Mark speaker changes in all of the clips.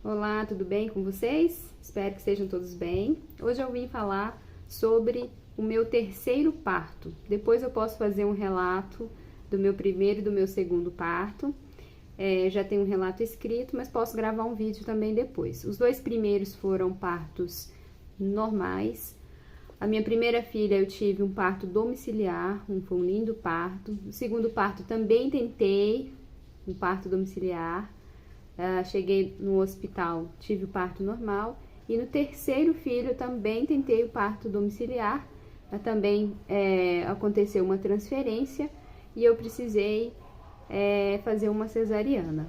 Speaker 1: Olá, tudo bem com vocês? Espero que estejam todos bem. Hoje eu vim falar sobre o meu terceiro parto. Depois eu posso fazer um relato do meu primeiro e do meu segundo parto. Já tenho um relato escrito, mas posso gravar um vídeo também depois. Os dois primeiros foram partos normais. A minha primeira filha eu tive um parto domiciliar, foi um lindo parto. O segundo parto também tentei um parto domiciliar. Cheguei no hospital, tive o parto normal. E no terceiro filho eu também tentei o parto domiciliar. Também aconteceu uma transferência e eu precisei fazer uma cesariana.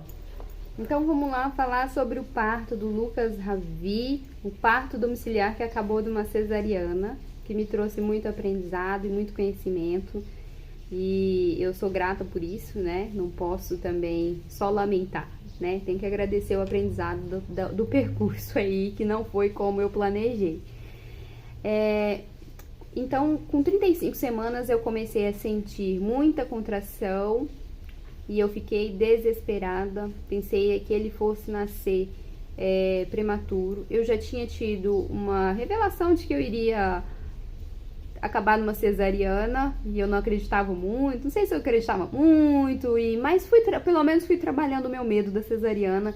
Speaker 1: Então vamos lá falar sobre o parto do Lucas Ravi, o parto domiciliar que acabou de uma cesariana, que me trouxe muito aprendizado e muito conhecimento. E eu sou grata por isso, né? Não posso também só lamentar, né? Tem que agradecer o aprendizado do percurso aí, que não foi como eu planejei. Então, com 35 semanas eu comecei a sentir muita contração e eu fiquei desesperada. Pensei que ele fosse nascer prematuro. Eu já tinha tido uma revelação de que eu iria acabar numa cesariana e eu não acreditava muito. Não sei se eu acreditava muito, mas pelo menos fui trabalhando o meu medo da cesariana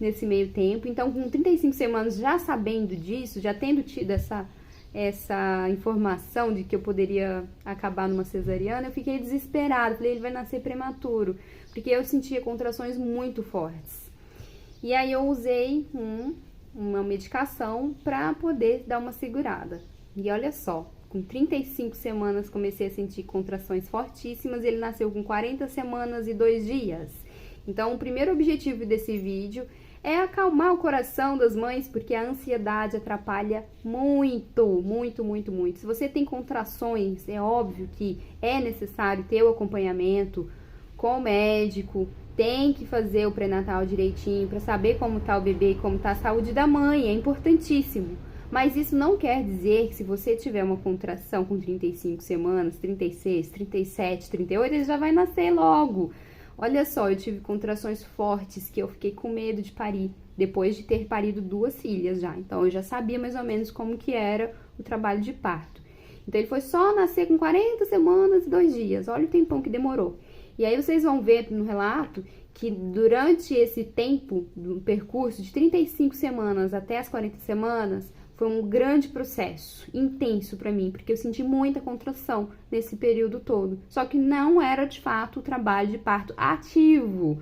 Speaker 1: nesse meio tempo. Então, com 35 semanas, já sabendo disso, já tendo tido essa informação de que eu poderia acabar numa cesariana, eu fiquei desesperada. Falei, ele vai nascer prematuro, porque eu sentia contrações muito fortes. E aí eu usei uma medicação para poder dar uma segurada. E olha só, com 35 semanas comecei a sentir contrações fortíssimas. Ele nasceu com 40 semanas e 2 dias. Então, o primeiro objetivo desse vídeo é acalmar o coração das mães, porque a ansiedade atrapalha muito, muito, muito, muito. Se você tem contrações, é óbvio que é necessário ter o acompanhamento com o médico, tem que fazer o pré-natal direitinho para saber como tá o bebê e como tá a saúde da mãe, é importantíssimo. Mas isso não quer dizer que se você tiver uma contração com 35 semanas, 36, 37, 38, ele já vai nascer logo. Olha só, eu tive contrações fortes que eu fiquei com medo de parir, depois de ter parido 2 filhas já. Então, eu já sabia mais ou menos como que era o trabalho de parto. Então, ele foi só nascer com 40 semanas e 2 dias. Olha o tempão que demorou. E aí, vocês vão ver no relato que durante esse tempo do percurso de 35 semanas até as 40 semanas, foi um grande processo, intenso pra mim, porque eu senti muita contração nesse período todo. Só que não era, de fato, o trabalho de parto ativo,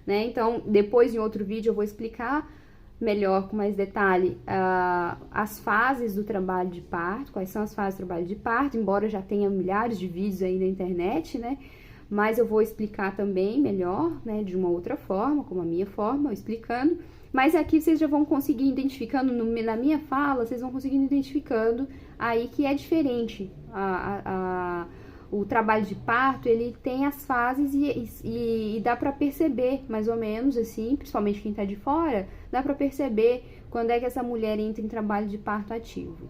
Speaker 1: né? Então, depois em outro vídeo eu vou explicar melhor, com mais detalhe, as fases do trabalho de parto, quais são as fases do trabalho de parto, embora já tenha milhares de vídeos aí na internet, né? Mas eu vou explicar também melhor, né, de uma outra forma, como a minha forma, explicando. Mas aqui vocês já vão conseguir identificando, na minha fala, vocês vão conseguir identificando aí que é diferente. O trabalho de parto, ele tem as fases e dá pra perceber, mais ou menos, assim, principalmente quem tá de fora, dá pra perceber quando é que essa mulher entra em trabalho de parto ativo.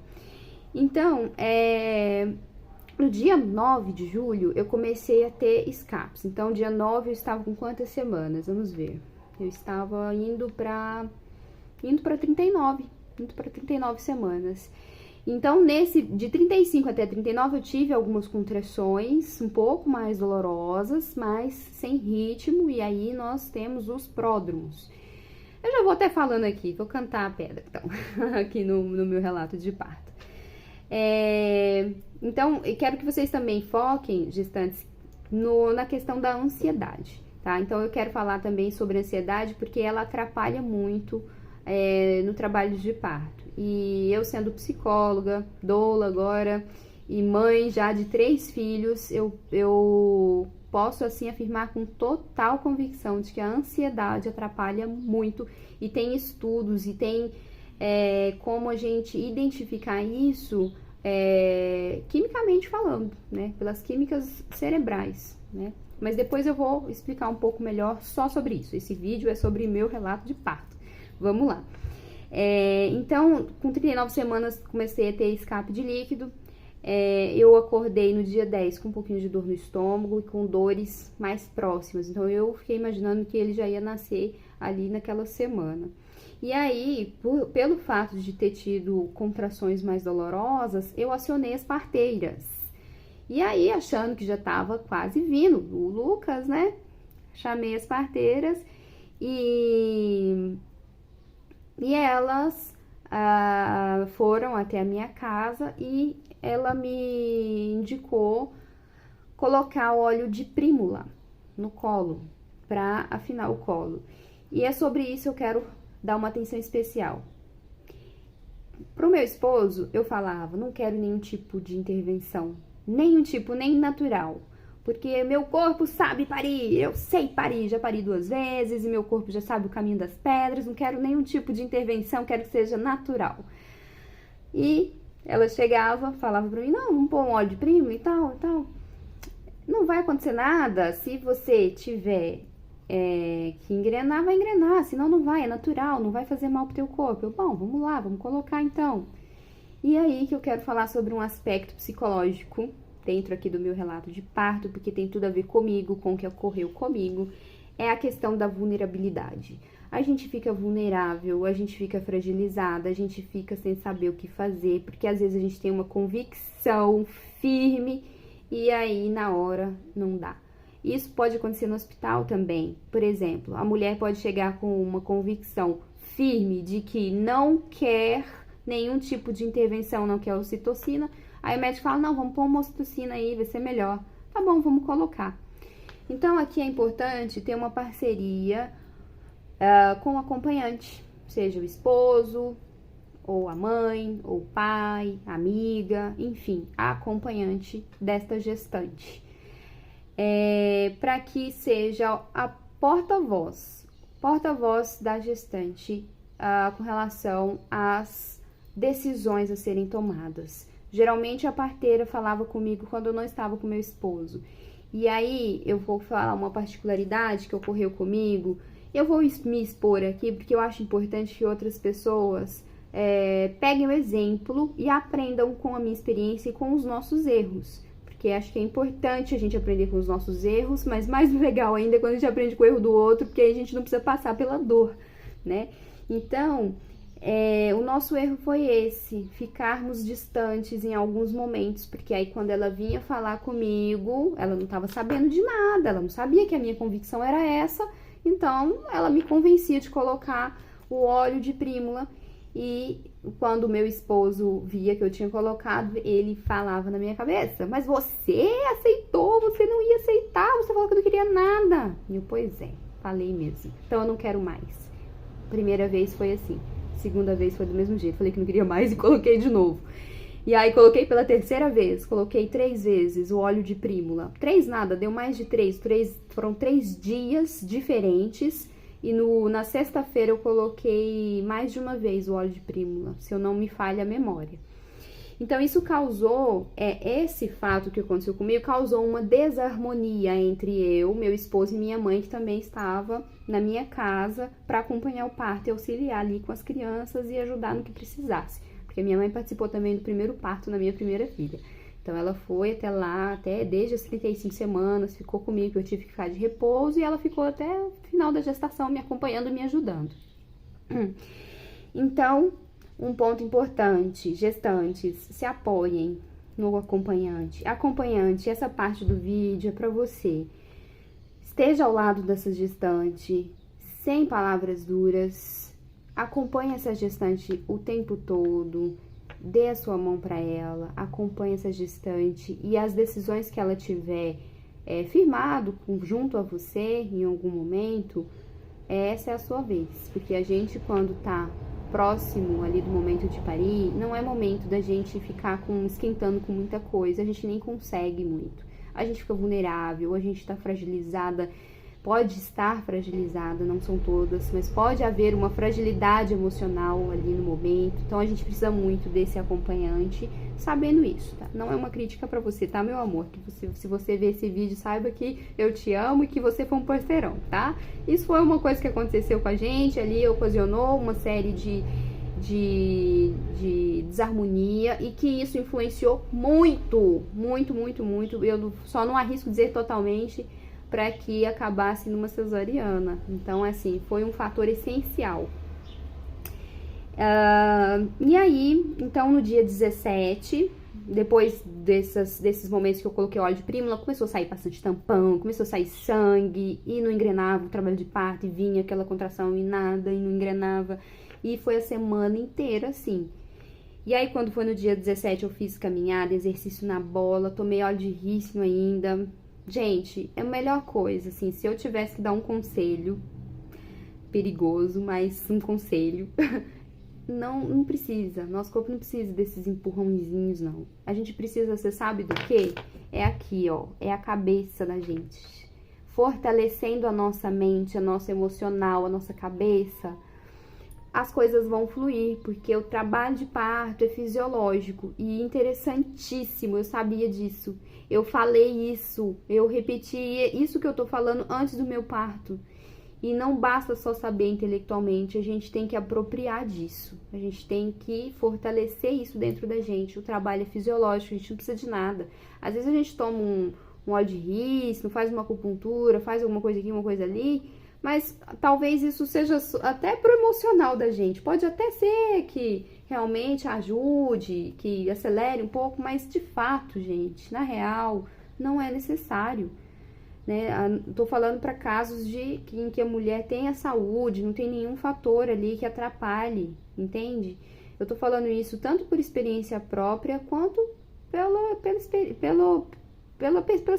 Speaker 1: Então, no dia 9 de julho, eu comecei a ter escapes. Então, dia 9 eu estava com quantas semanas? Vamos ver. Eu estava indo para 39 semanas. Então, de 35 até 39, eu tive algumas contrações um pouco mais dolorosas, mas sem ritmo, e aí nós temos os pródromos. Eu já vou até falando aqui, vou cantar a pedra, então, aqui no meu relato de parto. Então, eu quero que vocês também foquem, gestantes, na questão da ansiedade. Tá? Então, eu quero falar também sobre ansiedade, porque ela atrapalha muito no trabalho de parto. E eu, sendo psicóloga, doula agora, e mãe já de 3 filhos, eu posso, assim, afirmar com total convicção de que a ansiedade atrapalha muito. E tem estudos, e tem como a gente identificar isso quimicamente falando, né? Pelas químicas cerebrais, né? Mas depois eu vou explicar um pouco melhor só sobre isso. Esse vídeo é sobre meu relato de parto. Vamos lá. Então, com 39 semanas, comecei a ter escape de líquido. Eu acordei no dia 10 com um pouquinho de dor no estômago e com dores mais próximas. Então, eu fiquei imaginando que ele já ia nascer ali naquela semana. E aí, pelo fato de ter tido contrações mais dolorosas, eu acionei as parteiras. E aí, achando que já estava quase vindo, o Lucas, né? Chamei as parteiras e elas foram até a minha casa e ela me indicou colocar óleo de prímula no colo, para afinar o colo. E é sobre isso que eu quero dar uma atenção especial. Pro meu esposo, eu falava, não quero nenhum tipo de intervenção, nenhum tipo, nem natural. Porque meu corpo sabe parir, eu sei parir, já pari 2 vezes, e meu corpo já sabe o caminho das pedras, não quero nenhum tipo de intervenção, quero que seja natural. E ela chegava, falava pra mim, não, vamos pôr um óleo de prímula e tal, e tal. Não vai acontecer nada se você tiver que engrenar, vai engrenar, senão não vai, é natural, não vai fazer mal pro teu corpo. Eu, bom, vamos lá, vamos colocar então. E aí que eu quero falar sobre um aspecto psicológico dentro aqui do meu relato de parto, porque tem tudo a ver comigo, com o que ocorreu comigo, é a questão da vulnerabilidade. A gente fica vulnerável, a gente fica fragilizada, a gente fica sem saber o que fazer, porque às vezes a gente tem uma convicção firme e aí na hora não dá. Isso pode acontecer no hospital também. Por exemplo, a mulher pode chegar com uma convicção firme de que não quer nenhum tipo de intervenção, não quer ocitocina. Aí o médico fala, não, vamos pôr uma ocitocina aí, vai ser melhor. Tá bom, vamos colocar. Então, aqui é importante ter uma parceria com o acompanhante, seja o esposo, ou a mãe, ou o pai, amiga, enfim, a acompanhante desta gestante. Para que seja a porta-voz da gestante com relação às decisões a serem tomadas. Geralmente a parteira falava comigo quando eu não estava com meu esposo. E aí eu vou falar uma particularidade que ocorreu comigo. Eu vou me expor aqui porque eu acho importante que outras pessoas peguem o exemplo e aprendam com a minha experiência e com os nossos erros. Porque acho que é importante a gente aprender com os nossos erros, mas mais legal ainda é quando a gente aprende com o erro do outro, porque aí a gente não precisa passar pela dor, né? Então, o nosso erro foi esse, ficarmos distantes em alguns momentos, porque aí quando ela vinha falar comigo, ela não estava sabendo de nada, ela não sabia que a minha convicção era essa, então ela me convencia de colocar o óleo de prímula. E quando o meu esposo via que eu tinha colocado, ele falava na minha cabeça, mas você aceitou, você não ia aceitar, você falou que não queria nada. E eu, pois é, falei mesmo, então eu não quero mais. Primeira vez foi assim, segunda vez foi do mesmo jeito, falei que não queria mais e coloquei de novo. E aí coloquei pela terceira vez, coloquei 3 vezes o óleo de prímula. 3 nada, deu mais de 3, foram 3 dias diferentes. E na sexta-feira eu coloquei mais de uma vez o óleo de prímula, se eu não me falha a memória. Então isso causou, esse fato que aconteceu comigo, causou uma desarmonia entre eu, meu esposo e minha mãe, que também estava na minha casa para acompanhar o parto e auxiliar ali com as crianças e ajudar no que precisasse. Porque minha mãe participou também do primeiro parto na minha primeira filha. Então, ela foi até lá, desde as 35 semanas, ficou comigo, eu tive que ficar de repouso, e ela ficou até o final da gestação me acompanhando e me ajudando. Então, um ponto importante, gestantes, se apoiem no acompanhante. Acompanhante, essa parte do vídeo é para você. Esteja ao lado dessa gestante, sem palavras duras, acompanhe essa gestante o tempo todo, dê a sua mão para ela, acompanhe essa gestante e as decisões que ela tiver firmado junto a você em algum momento, essa é a sua vez. Porque a gente, quando tá próximo ali do momento de parir, não é momento da gente ficar esquentando com muita coisa, a gente nem consegue muito. A gente fica vulnerável, a gente tá fragilizada, pode estar fragilizada, não são todas, mas pode haver uma fragilidade emocional ali no momento. Então a gente precisa muito desse acompanhante, sabendo isso, tá? Não é uma crítica pra você, tá, meu amor? Que se você ver esse vídeo, saiba que eu te amo e que você foi um parceirão, tá? Isso foi uma coisa que aconteceu com a gente ali, ocasionou uma série de desarmonia e que isso influenciou muito. Eu só não arrisco dizer totalmente, para que acabasse numa cesariana. Então, assim, foi um fator essencial. E aí, então, no dia 17, depois desses momentos que eu coloquei óleo de prímula, começou a sair bastante tampão, começou a sair sangue, e não engrenava o trabalho de parto, e vinha aquela contração e nada, e não engrenava. E foi a semana inteira assim. E aí, quando foi no dia 17, eu fiz caminhada, exercício na bola, tomei óleo de rícino ainda. Gente, é a melhor coisa, assim, se eu tivesse que dar um conselho, perigoso, mas um conselho, não precisa, nosso corpo não precisa desses empurrãozinhos, não. A gente precisa, você sabe do quê? É aqui, ó, é a cabeça da gente. Fortalecendo a nossa mente, a nossa emocional, a nossa cabeça, as coisas vão fluir, porque o trabalho de parto é fisiológico e interessantíssimo, eu sabia disso. Eu falei isso, eu repeti isso que eu tô falando antes do meu parto. E não basta só saber intelectualmente, a gente tem que apropriar disso. A gente tem que fortalecer isso dentro da gente. O trabalho é fisiológico, a gente não precisa de nada. Às vezes a gente toma um óleo de rícino, faz uma acupuntura, faz alguma coisa aqui, uma coisa ali, mas talvez isso seja até pro emocional da gente. Pode até ser que realmente ajude, que acelere um pouco, mas de fato, gente, na real, não é necessário. Né? Tô falando para casos em que a mulher tenha saúde, não tem nenhum fator ali que atrapalhe, entende? Eu tô falando isso tanto por experiência própria, quanto pelas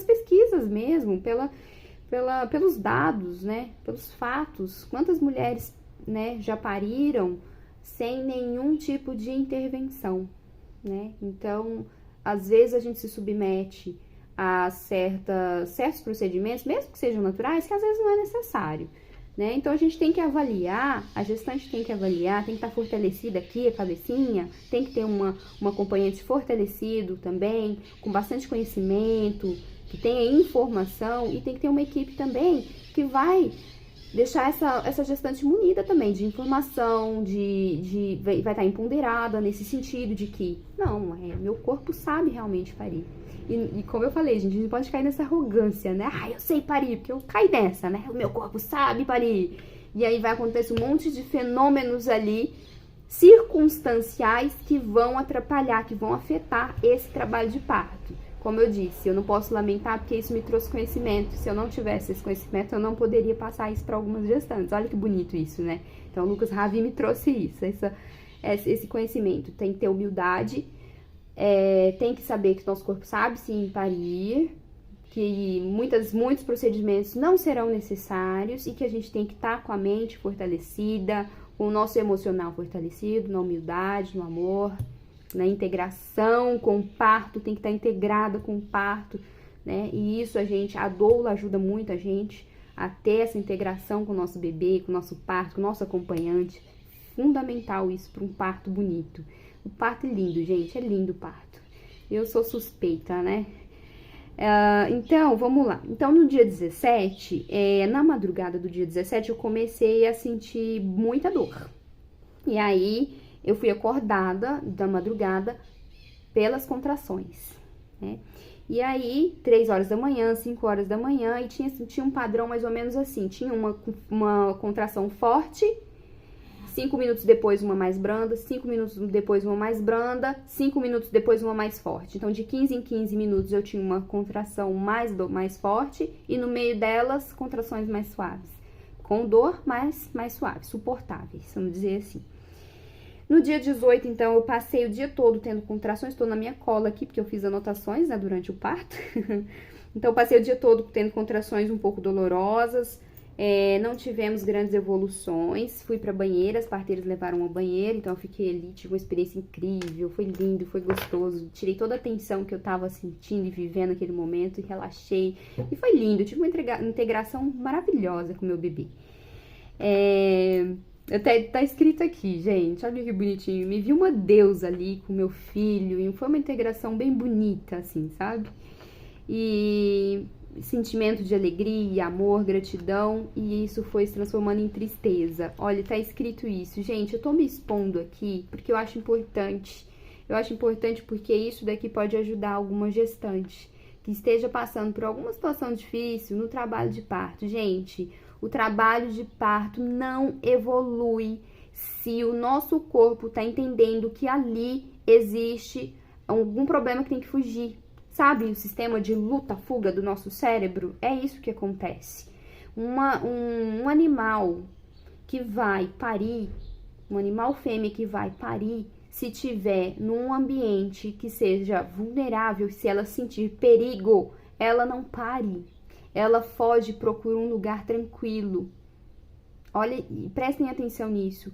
Speaker 1: pesquisas mesmo, pelos dados, né? Pelos fatos. Quantas mulheres, né, já pariram sem nenhum tipo de intervenção, né? Então, às vezes a gente se submete a certos procedimentos, mesmo que sejam naturais, que às vezes não é necessário, né? Então a gente tem que avaliar, a gestante tem que avaliar, tem que estar fortalecida aqui a cabecinha, tem que ter um acompanhante fortalecido também, com bastante conhecimento, que tenha informação, e tem que ter uma equipe também que vai deixar essa gestante munida também de informação, vai estar empoderada nesse sentido de que, não, meu corpo sabe realmente parir. E como eu falei, gente, a gente pode cair nessa arrogância, né? Eu sei parir, porque eu caí nessa, né? O meu corpo sabe parir. E aí vai acontecer um monte de fenômenos ali, circunstanciais, que vão atrapalhar, que vão afetar esse trabalho de parto. Como eu disse, eu não posso lamentar porque isso me trouxe conhecimento. Se eu não tivesse esse conhecimento, eu não poderia passar isso para algumas gestantes. Olha que bonito isso, né? Então, o Lucas Ravi me trouxe isso, esse conhecimento. Tem que ter humildade, tem que saber que nosso corpo sabe sim parir, que muitos procedimentos não serão necessários e que a gente tem que estar com a mente fortalecida, com o nosso emocional fortalecido, na humildade, no amor, na integração com o parto, tem que estar integrada com o parto, né? E isso a doula ajuda muito a gente a ter essa integração com o nosso bebê, com o nosso parto, com o nosso acompanhante. Fundamental isso para um parto bonito. O parto é lindo, gente, é lindo o parto. Eu sou suspeita, né? Então, vamos lá. Então, no dia 17, na madrugada do dia 17, eu comecei a sentir muita dor. E aí, eu fui acordada da madrugada pelas contrações, né? E aí, 3 horas da manhã, 5 horas da manhã, e tinha um padrão mais ou menos assim. Tinha uma contração forte, 5 minutos depois uma mais branda, 5 minutos depois uma mais branda, 5 minutos depois uma mais forte. Então, de 15 em 15 minutos eu tinha uma contração mais forte e no meio delas, contrações mais suaves. Com dor, mas mais suaves, suportáveis, vamos dizer assim. No dia 18, então, eu passei o dia todo tendo contrações, estou na minha cola aqui, porque eu fiz anotações, né, durante o parto. Então, eu passei o dia todo tendo contrações um pouco dolorosas, não tivemos grandes evoluções, fui pra banheira, as parteiras levaram uma banheira, então eu fiquei ali, tive uma experiência incrível, foi lindo, foi gostoso, tirei toda a tensão que eu tava sentindo e vivendo naquele momento e relaxei, e foi lindo, tive uma integração maravilhosa com o meu bebê. Até tá escrito aqui, gente, olha que bonitinho, me vi uma deusa ali com meu filho, e foi uma integração bem bonita, assim, sabe? E sentimento de alegria, amor, gratidão, e isso foi se transformando em tristeza. Olha, tá escrito isso. Gente, eu tô me expondo aqui porque eu acho importante. Eu acho importante porque isso daqui pode ajudar alguma gestante que esteja passando por alguma situação difícil no trabalho de parto, gente, o trabalho de parto não evolui se o nosso corpo tá entendendo que ali existe algum problema que tem que fugir. Sabe, o sistema de luta-fuga do nosso cérebro? É isso que acontece. Um animal que vai parir, um animal fêmea que vai parir, se tiver num ambiente que seja vulnerável, se ela sentir perigo, ela não pare. Ela foge, procura um lugar tranquilo. Olha, prestem atenção nisso.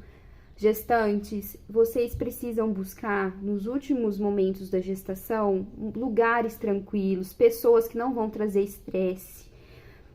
Speaker 1: Gestantes, vocês precisam buscar, nos últimos momentos da gestação, lugares tranquilos, pessoas que não vão trazer estresse.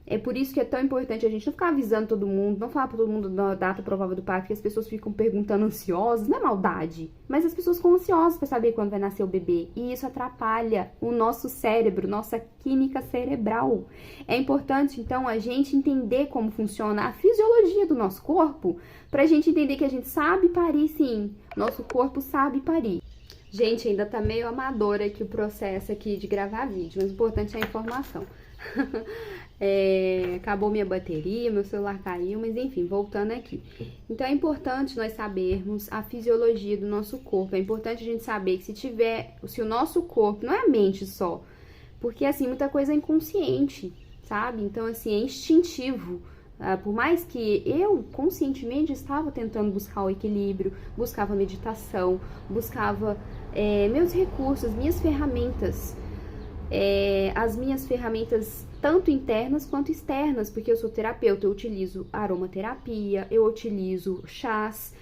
Speaker 1: É por isso que é tão importante a gente não ficar avisando todo mundo, não falar para todo mundo da data provável do parto, que as pessoas ficam perguntando ansiosas, não é maldade, mas as pessoas ficam ansiosas para saber quando vai nascer o bebê, e isso atrapalha o nosso cérebro, nossa química cerebral. É importante, então, a gente entender como funciona a fisiologia do nosso corpo, pra gente entender que a gente sabe parir sim, nosso corpo sabe parir. Gente, ainda tá meio amadora aqui o processo aqui de gravar vídeo, mas o importante é a informação. Acabou minha bateria, meu celular caiu, mas enfim, voltando aqui. Então é importante nós sabermos a fisiologia do nosso corpo. É importante a gente saber que se o nosso corpo, não é a mente só, porque assim, muita coisa é inconsciente, sabe? Então assim, é instintivo. Por mais que eu conscientemente estava tentando buscar o equilíbrio, buscava meditação, buscava meus recursos, minhas ferramentas. As minhas ferramentas tanto internas quanto externas, porque eu sou terapeuta, eu utilizo aromaterapia, eu utilizo chás,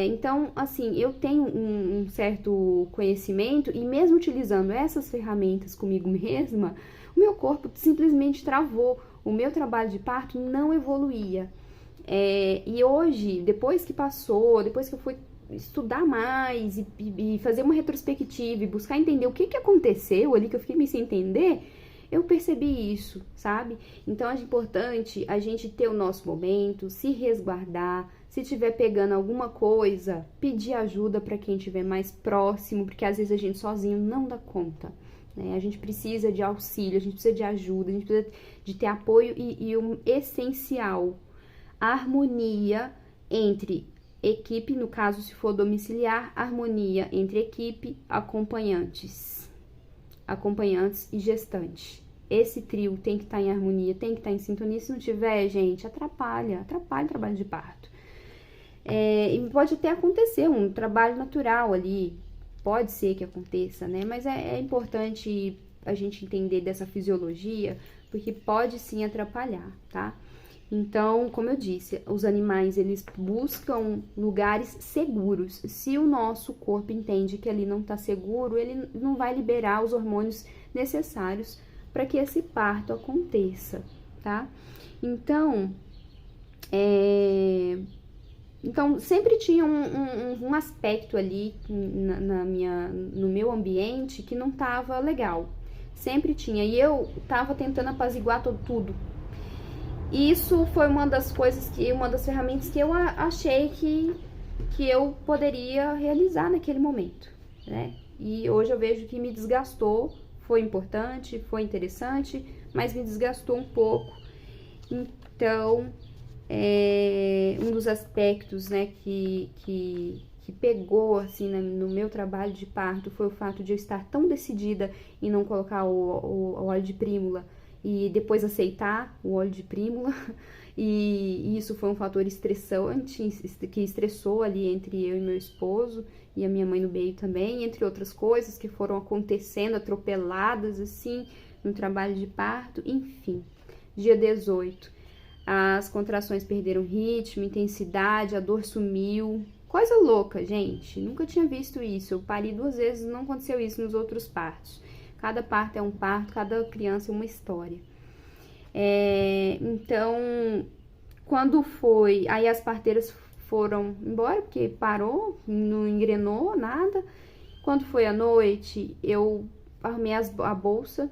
Speaker 1: então assim, eu tenho um certo conhecimento e mesmo utilizando essas ferramentas comigo mesma, o meu corpo simplesmente travou, o meu trabalho de parto não evoluía, e hoje, depois que passou, depois que eu fui estudar mais e fazer uma retrospectiva e buscar entender o que aconteceu ali, que eu fiquei meio sem entender, eu percebi isso, sabe? Então é importante a gente ter o nosso momento, se resguardar, se tiver pegando alguma coisa, pedir ajuda para quem estiver mais próximo, porque às vezes a gente sozinho não dá conta, né? A gente precisa de auxílio, a gente precisa de ajuda, a gente precisa de ter apoio e o essencial, a harmonia entre equipe, no caso, se for domiciliar, harmonia entre equipe, acompanhantes e gestante. Esse trio tem que estar em harmonia, tem que estar em sintonia. Se não tiver, gente, atrapalha o trabalho de parto. E pode até acontecer um trabalho natural ali, pode ser que aconteça, né? Mas é importante a gente entender dessa fisiologia, porque pode sim atrapalhar, tá? Então, como eu disse, os animais, eles buscam lugares seguros. Se o nosso corpo entende que ali não está seguro, ele não vai liberar os hormônios necessários para que esse parto aconteça, tá? Então, sempre tinha um aspecto ali no meu ambiente que não estava legal. Sempre tinha. E eu estava tentando apaziguar tudo. Isso foi uma das ferramentas que eu achei que eu poderia realizar naquele momento, né? E hoje eu vejo que me desgastou, foi importante, foi interessante, mas me desgastou um pouco. Então, um dos aspectos, né, que pegou, assim, no meu trabalho de parto foi o fato de eu estar tão decidida em não colocar o óleo de prímula e depois aceitar o óleo de prímula, e isso foi um fator estressante, que estressou ali entre eu e meu esposo, e a minha mãe no meio também, entre outras coisas que foram acontecendo, atropeladas, assim, no trabalho de parto, enfim. Dia 18, as contrações perderam ritmo, intensidade, a dor sumiu, coisa louca, gente, nunca tinha visto isso, eu pari 2 vezes, não aconteceu isso nos outros partos. Cada parto é um parto, cada criança é uma história. Então, quando foi... Aí as parteiras foram embora, porque parou, não engrenou nada. Quando foi à noite, eu arrumei a bolsa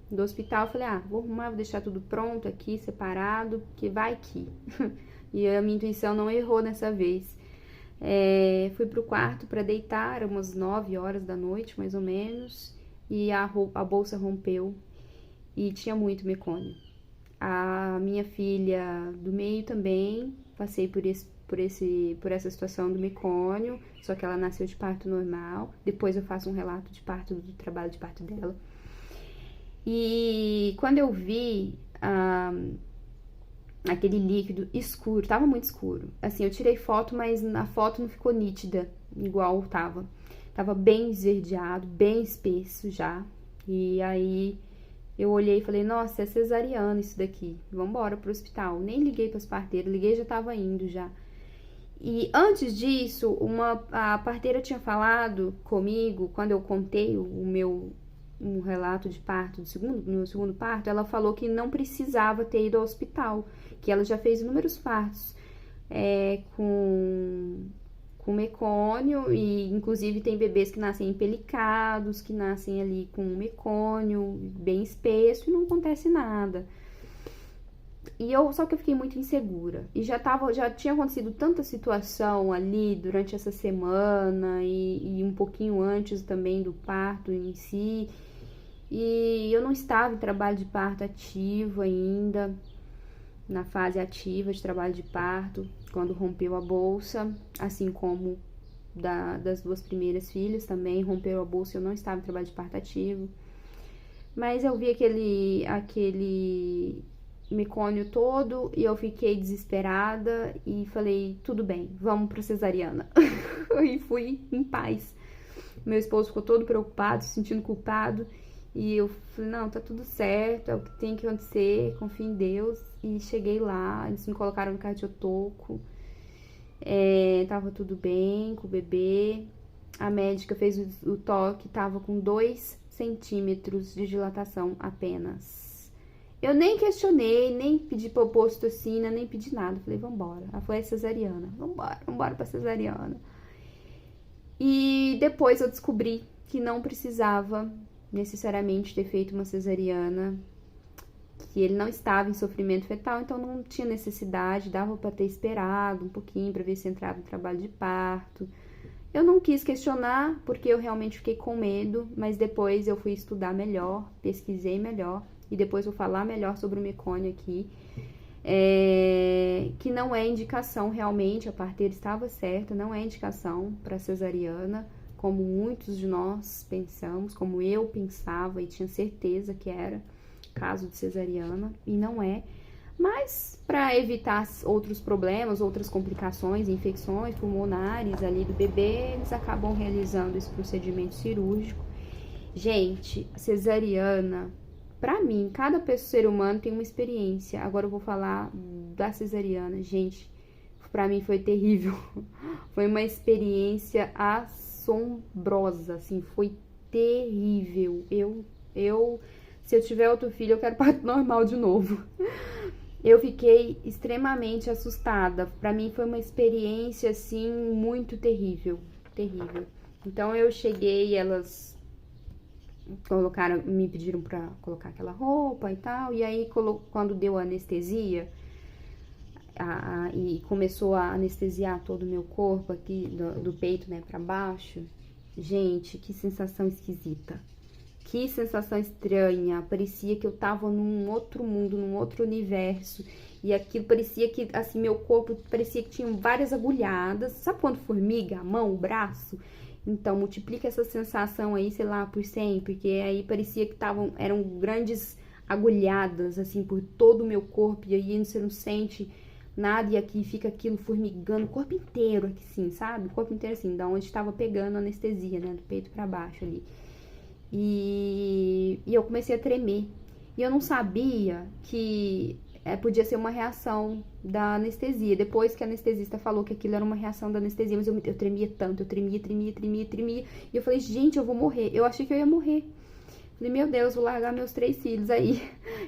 Speaker 1: do hospital. Falei, vou arrumar, vou deixar tudo pronto aqui, separado, que vai que. E a minha intuição não errou dessa vez. Fui pro quarto para deitar, eram umas 9 horas da noite, mais ou menos. E a bolsa rompeu e tinha muito mecônio. A minha filha do meio também, passei por essa situação do mecônio, só que ela nasceu de parto normal. Depois eu faço um relato de parto, do trabalho de parto dela. E quando eu vi aquele líquido escuro, tava muito escuro. Assim, eu tirei foto, mas a foto não ficou nítida, igual tava. Tava bem esverdeado, bem espesso já. E aí eu olhei e falei, nossa, é cesariana isso daqui. Vambora pro hospital. Nem liguei pras parteiras, liguei e já tava indo já. E antes disso, a parteira tinha falado comigo, quando eu contei um relato de parto, no segundo parto, ela falou que não precisava ter ido ao hospital, que ela já fez inúmeros partos com mecônio, e inclusive tem bebês que nascem empelicados, que nascem ali com mecônio bem espesso e não acontece nada. Só que eu fiquei muito insegura. E já tinha acontecido tanta situação ali durante essa semana e um pouquinho antes também do parto em si. E eu não estava em trabalho de parto ativo ainda, na fase ativa de trabalho de parto, quando rompeu a bolsa, assim como das duas primeiras filhas também rompeu a bolsa, eu não estava em trabalho de parto ativo. Mas eu vi aquele mecônio todo e eu fiquei desesperada e falei, tudo bem, vamos pra cesariana. E fui em paz. Meu esposo ficou todo preocupado, se sentindo culpado, e eu falei, não, tá tudo certo, é o que tem que acontecer, confio em Deus. E cheguei lá, eles me colocaram no cardiotoco, tava tudo bem com o bebê. A médica fez o toque, tava com 2 centímetros de dilatação apenas. Eu nem questionei, nem pedi pra pôr ocitocina, nem pedi nada. Falei, vambora. Ela falou, é cesariana. Vambora pra cesariana. E depois eu descobri que não precisava necessariamente ter feito uma cesariana, que ele não estava em sofrimento fetal, então não tinha necessidade, dava pra ter esperado um pouquinho pra ver se entrava em trabalho de parto. Eu não quis questionar, porque eu realmente fiquei com medo, mas depois eu fui estudar melhor, pesquisei melhor, e depois vou falar melhor sobre o mecônio aqui, que não é indicação realmente, a parteira estava certa, não é indicação para cesariana, como muitos de nós pensamos, como eu pensava e tinha certeza que era caso de cesariana, e não é. Mas para evitar outros problemas, outras complicações, infecções pulmonares ali do bebê, eles acabam realizando esse procedimento cirúrgico. Gente, a cesariana, pra mim, cada ser humano tem uma experiência. Agora eu vou falar da cesariana. Gente, pra mim foi terrível. Foi uma experiência assombrosa, assim, foi terrível. Se eu tiver outro filho, eu quero parto normal de novo. Eu fiquei extremamente assustada. Pra mim foi uma experiência, assim, muito terrível. Terrível. Então eu cheguei, elas me pediram pra colocar aquela roupa e tal. E aí, quando deu a anestesia, e começou a anestesiar todo o meu corpo aqui, do peito, né, pra baixo. Gente, que sensação esquisita. Que sensação estranha, parecia que eu tava num outro mundo, num outro universo, e aquilo parecia que, assim, meu corpo parecia que tinha várias agulhadas, sabe quando formiga a mão, o braço? Então, multiplica essa sensação aí, sei lá, por 100, porque aí parecia que eram grandes agulhadas, assim, por todo o meu corpo, e aí você não sente nada, e aqui fica aquilo formigando, o corpo inteiro, aqui sim, sabe? O corpo inteiro, assim, da onde estava pegando a anestesia, né, do peito pra baixo ali. E eu comecei a tremer. E eu não sabia que podia ser uma reação da anestesia. Depois que a anestesista falou que aquilo era uma reação da anestesia, mas eu tremia tanto, eu tremia. E eu falei, gente, eu vou morrer. Eu achei que eu ia morrer. Falei, meu Deus, vou largar meus 3 filhos aí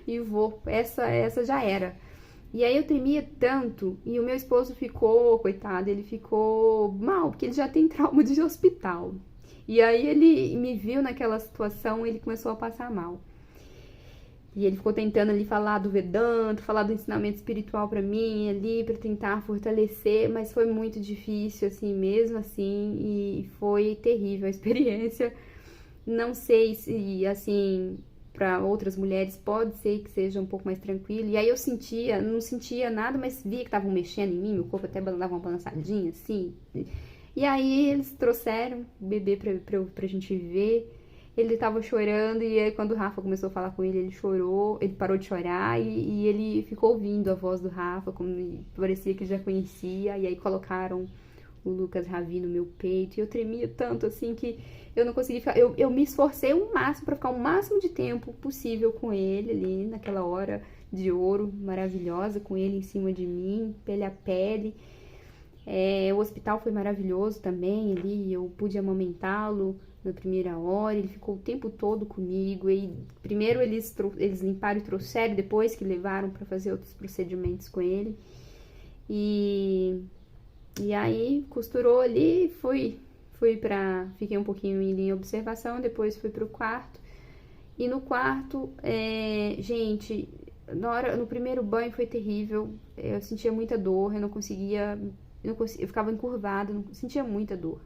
Speaker 1: e vou. Essa já era. E aí eu tremia tanto, e o meu esposo ficou, coitado, ele ficou mal, porque ele já tem trauma de hospital. E aí ele me viu naquela situação, ele começou a passar mal. E ele ficou tentando ali falar do Vedanta, falar do ensinamento espiritual pra mim ali, pra tentar fortalecer, mas foi muito difícil, assim, mesmo assim, e foi terrível a experiência. Não sei se, assim, para outras mulheres pode ser que seja um pouco mais tranquilo. E aí eu sentia, não sentia nada, mas via que estavam mexendo em mim, meu corpo até dava uma balançadinha, assim. E aí eles trouxeram o bebê pra gente ver. Ele tava chorando, e aí quando o Rafa começou a falar com ele, ele chorou, ele parou de chorar, e ele ficou ouvindo a voz do Rafa, como parecia que já conhecia, e aí colocaram o Lucas Ravi no meu peito, e eu tremia tanto, assim, que eu não consegui ficar, eu me esforcei o máximo pra ficar o máximo de tempo possível com ele ali, naquela hora de ouro maravilhosa, com ele em cima de mim, pele a pele. O hospital foi maravilhoso também ali, eu pude amamentá-lo na primeira hora, ele ficou o tempo todo comigo, e primeiro eles limparam e trouxeram, depois que levaram para fazer outros procedimentos com ele, e aí costurou ali, fiquei um pouquinho em observação, depois fui pro quarto, e no quarto, gente, no primeiro banho foi terrível, eu sentia muita dor, eu ficava encurvada, não sentia muita dor.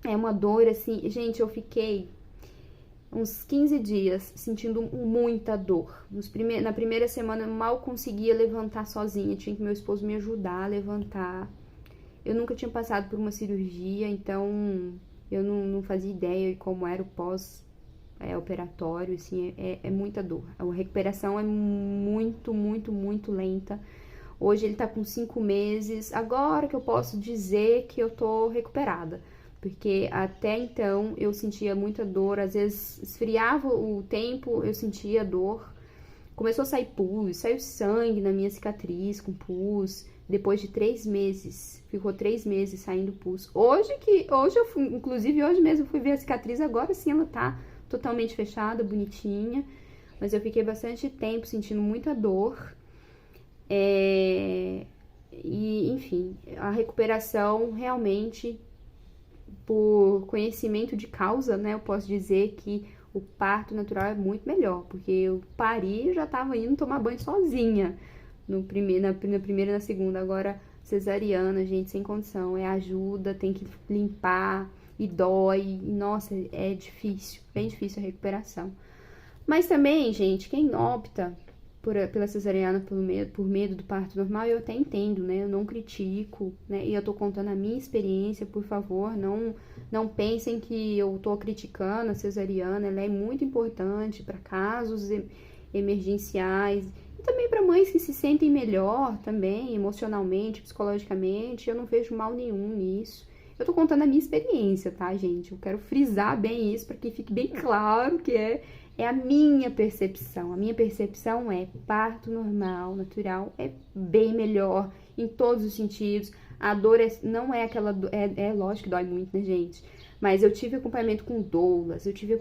Speaker 1: Uma dor assim, gente, eu fiquei uns 15 dias sentindo muita dor. Na primeira semana eu mal conseguia levantar sozinha, tinha que meu esposo me ajudar a levantar. Eu nunca tinha passado por uma cirurgia, então eu não fazia ideia de como era o pós-operatório, assim, é muita dor. A recuperação é muito, muito, muito lenta. Hoje ele tá com 5 meses, agora que eu posso dizer que eu tô recuperada, porque até então eu sentia muita dor, às vezes esfriava o tempo, eu sentia dor, começou a sair pus, saiu sangue na minha cicatriz com pus, depois de 3 meses, ficou 3 meses saindo pus. Hoje eu fui, inclusive hoje mesmo eu fui ver a cicatriz, agora sim ela tá totalmente fechada, bonitinha, mas eu fiquei bastante tempo sentindo muita dor. E enfim, a recuperação realmente, por conhecimento de causa, né, eu posso dizer que o parto natural é muito melhor, porque eu pari e já tava indo tomar banho sozinha na primeira e na segunda. Agora cesariana, gente, sem condição, ajuda, tem que limpar e dói, e nossa, é difícil, bem difícil a recuperação. Mas também, gente, quem opta pela cesariana por medo do parto normal, eu até entendo, né? Eu não critico, né? E eu tô contando a minha experiência, por favor, não pensem que eu tô criticando a cesariana, ela é muito importante para casos emergenciais e também para mães que se sentem melhor também, emocionalmente, psicologicamente. Eu não vejo mal nenhum nisso. Eu tô contando a minha experiência, tá, gente? Eu quero frisar bem isso para que fique bem claro que é a minha percepção. A minha percepção é parto normal, natural, é bem melhor em todos os sentidos. A dor não é aquela... lógico que dói muito, né, gente? Mas eu tive acompanhamento com doulas, eu tive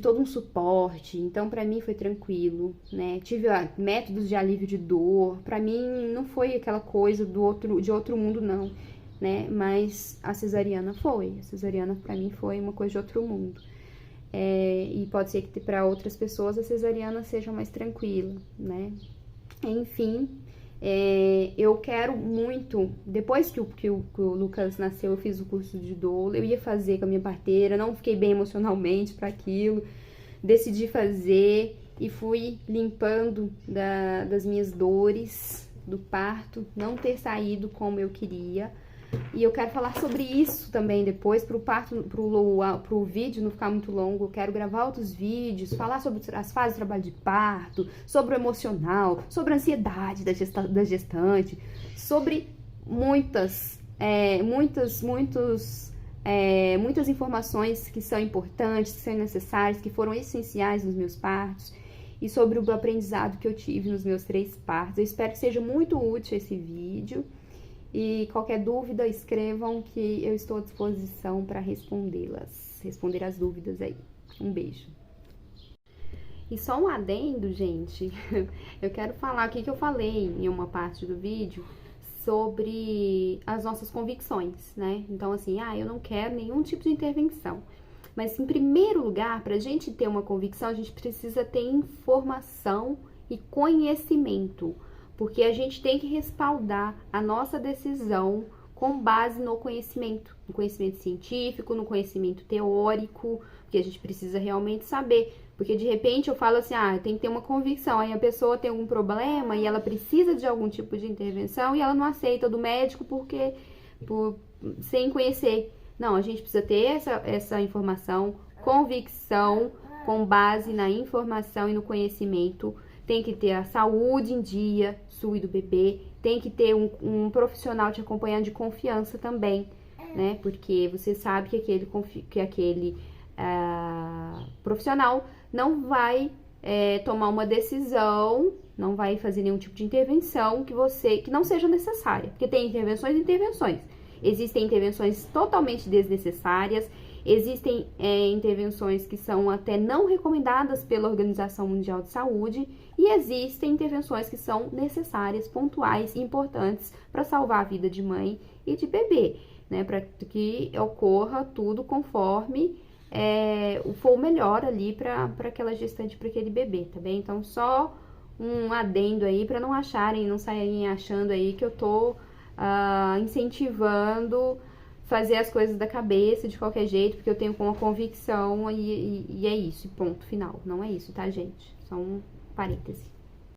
Speaker 1: todo um suporte, então pra mim foi tranquilo, né? Tive métodos de alívio de dor, pra mim não foi aquela coisa de outro mundo, não, né? Mas a cesariana pra mim foi uma coisa de outro mundo. E pode ser que para outras pessoas a cesariana seja mais tranquila, né? Enfim, eu quero muito, depois que o Lucas nasceu, eu fiz o curso de doula, eu ia fazer com a minha parteira, não fiquei bem emocionalmente para aquilo, decidi fazer e fui limpando das minhas dores do parto, não ter saído como eu queria. E eu quero falar sobre isso também depois, pro vídeo não ficar muito longo. Eu quero gravar outros vídeos, falar sobre as fases de trabalho de parto, sobre o emocional, sobre a ansiedade da gestante, sobre muitas informações que são importantes, que são necessárias, que foram essenciais nos meus partos, e sobre o aprendizado que eu tive nos meus 3 partos. Eu espero que seja muito útil esse vídeo. E qualquer dúvida, escrevam que eu estou à disposição para responder as dúvidas aí. Um beijo. E só um adendo, gente, eu quero falar o que eu falei em uma parte do vídeo sobre as nossas convicções, né? Então, assim, eu não quero nenhum tipo de intervenção. Mas, em primeiro lugar, para a gente ter uma convicção, a gente precisa ter informação e conhecimento. Porque a gente tem que respaldar a nossa decisão com base no conhecimento científico, no conhecimento teórico, que a gente precisa realmente saber. Porque de repente eu falo assim, ah, tem que ter uma convicção, aí a pessoa tem algum problema e ela precisa de algum tipo de intervenção e ela não aceita do médico sem conhecer. Não, a gente precisa ter essa informação, convicção, com base na informação e no conhecimento. Tem que ter a saúde em dia, sua e do bebê. Tem que ter um profissional te acompanhando de confiança também, né? Porque você sabe que aquele profissional não vai tomar uma decisão, não vai fazer nenhum tipo de intervenção que não seja necessária. Porque tem intervenções e intervenções. Existem intervenções totalmente desnecessárias, existem intervenções que são até não recomendadas pela Organização Mundial de Saúde e existem intervenções que são necessárias, pontuais e importantes para salvar a vida de mãe e de bebê, né? Para que ocorra tudo conforme for o melhor ali para aquela gestante, para aquele bebê, tá bem? Então, só um adendo aí para não saírem achando aí que eu tô incentivando fazer as coisas da cabeça de qualquer jeito, porque eu tenho uma convicção e é isso, ponto final. Não é isso, tá, gente? Só um parêntese.